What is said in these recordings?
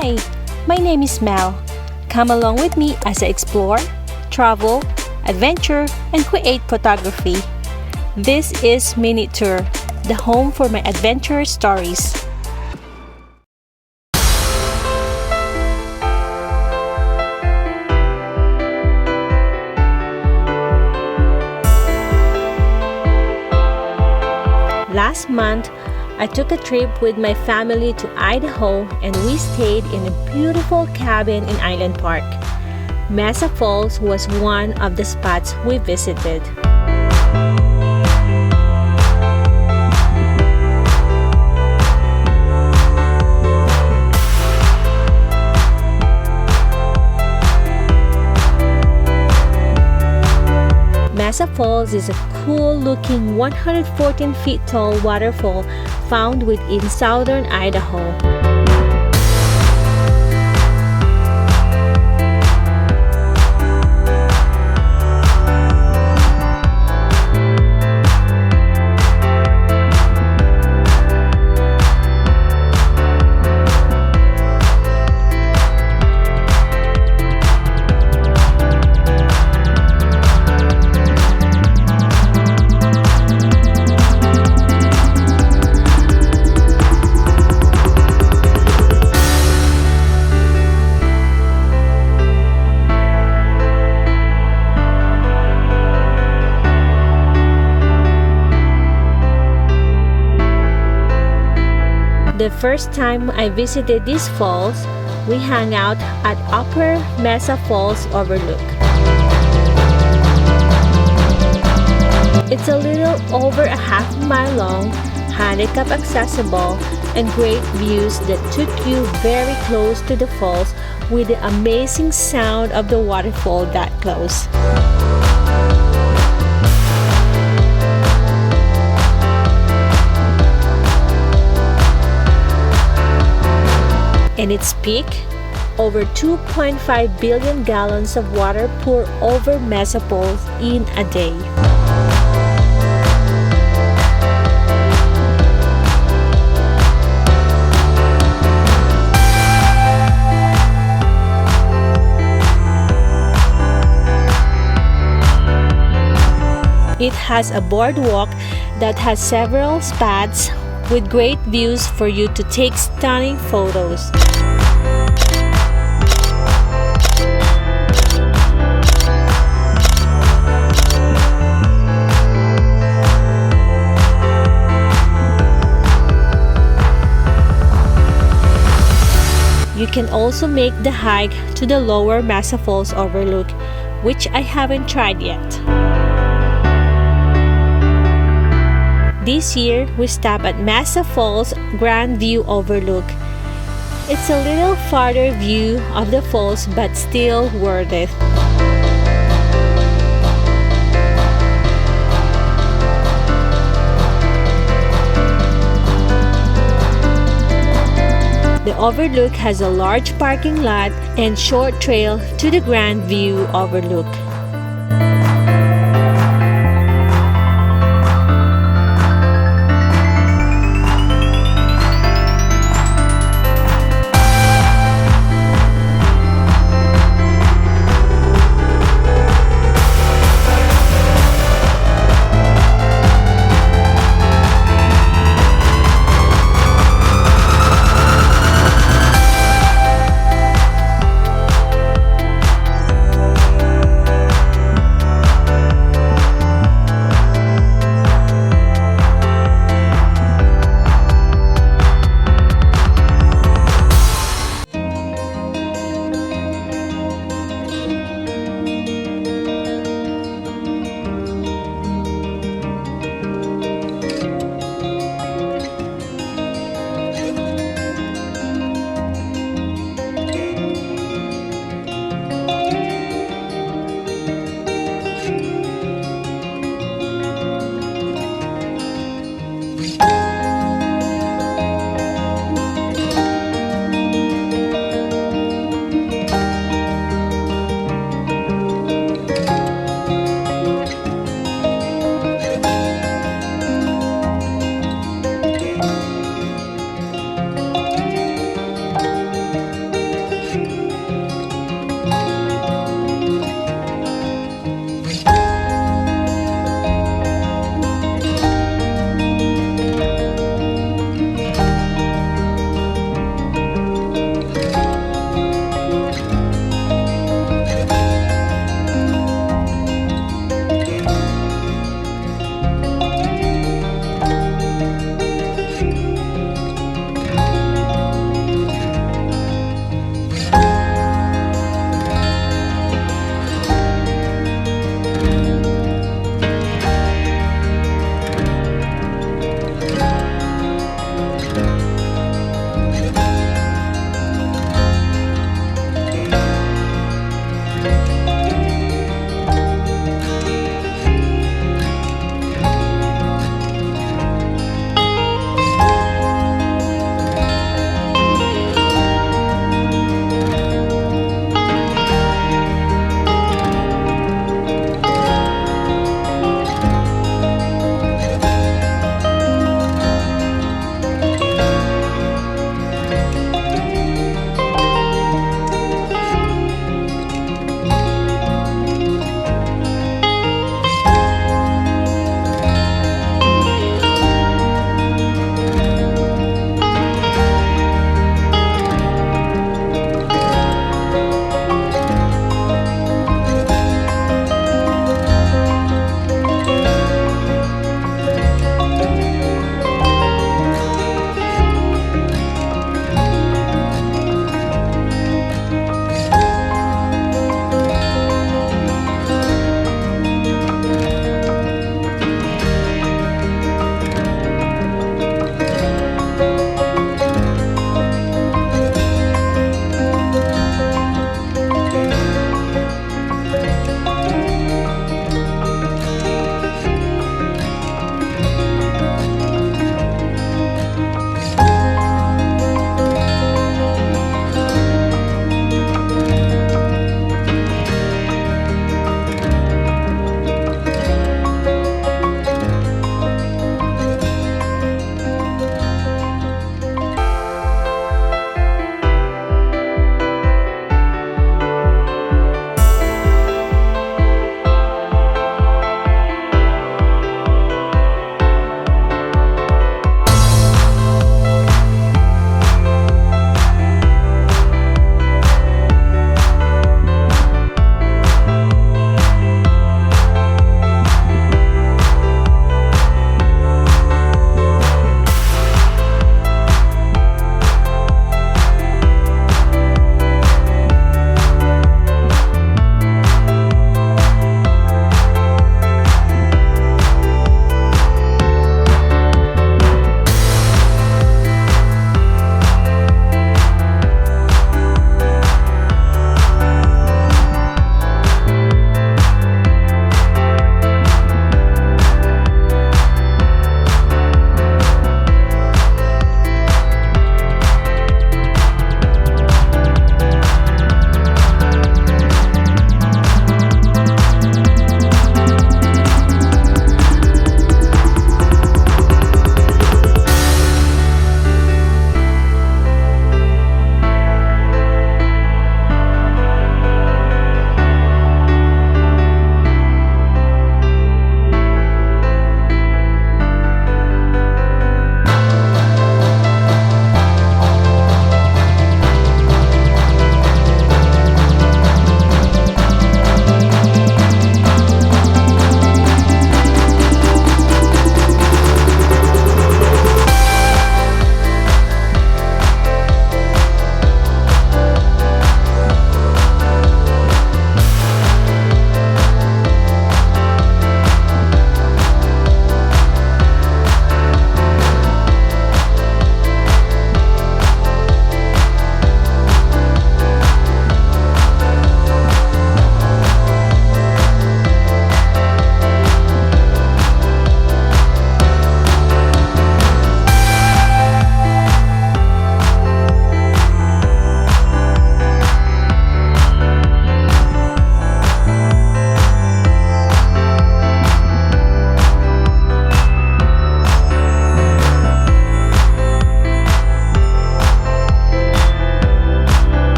Hi, my name is Mel. Come along with me as I explore, travel, adventure, and create photography. This is MinuteTour, the home for my adventure stories. Last month, I took a trip with my family to Idaho and we stayed in a beautiful cabin in Island Park. Mesa Falls was one of the spots we visited. Mesa Falls is a cool-looking 114 feet tall waterfall found within southern Idaho. The first time I visited these falls, we hung out at Upper Mesa Falls Overlook. It's a little over a half-mile long, handicap accessible, and great views that took you very close to the falls with the amazing sound of the waterfall that close. In its peak, over 2.5 billion gallons of water pour over Mesa Falls in a day. It has a boardwalk that has several spots with great views for you to take stunning photos. You can also make the hike to the lower Mesa Falls Overlook, which I haven't tried yet. This year, we stop at Mesa Falls Grandview Overlook. It's a little farther view of the falls but still worth it. The overlook has a large parking lot and short trail to the Grandview Overlook.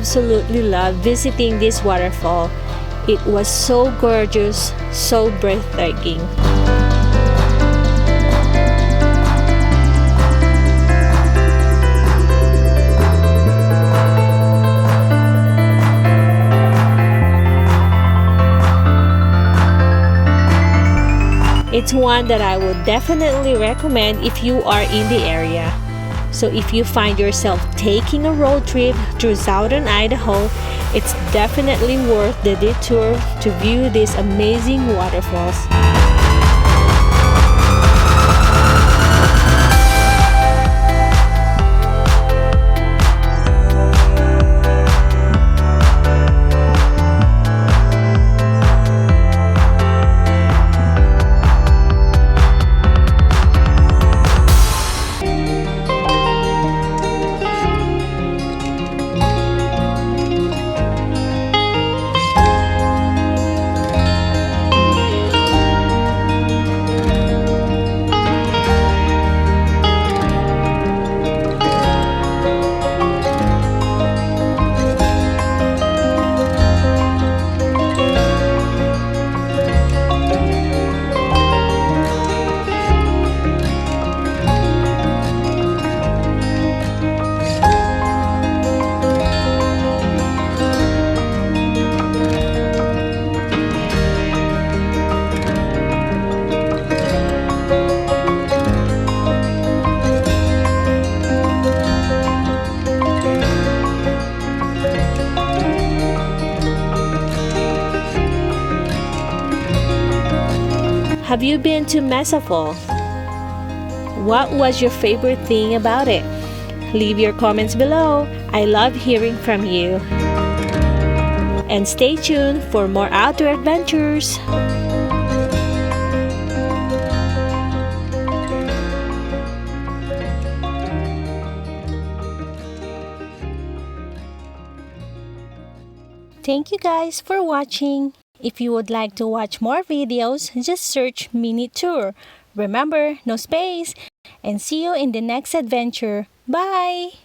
absolutely loved visiting this waterfall. It was so gorgeous, so breathtaking. It's one that I would definitely recommend if you are in the area. So if you find yourself taking a road trip through southern Idaho, it's definitely worth the detour to view these amazing waterfalls. Have you been to Mesa Falls? What was your favorite thing about it? Leave your comments below. I love hearing from you. And stay tuned for more outdoor adventures. Thank you guys for watching. If you would like to watch more videos, just search MinuteTour. Remember, no space. And see you in the next adventure. Bye!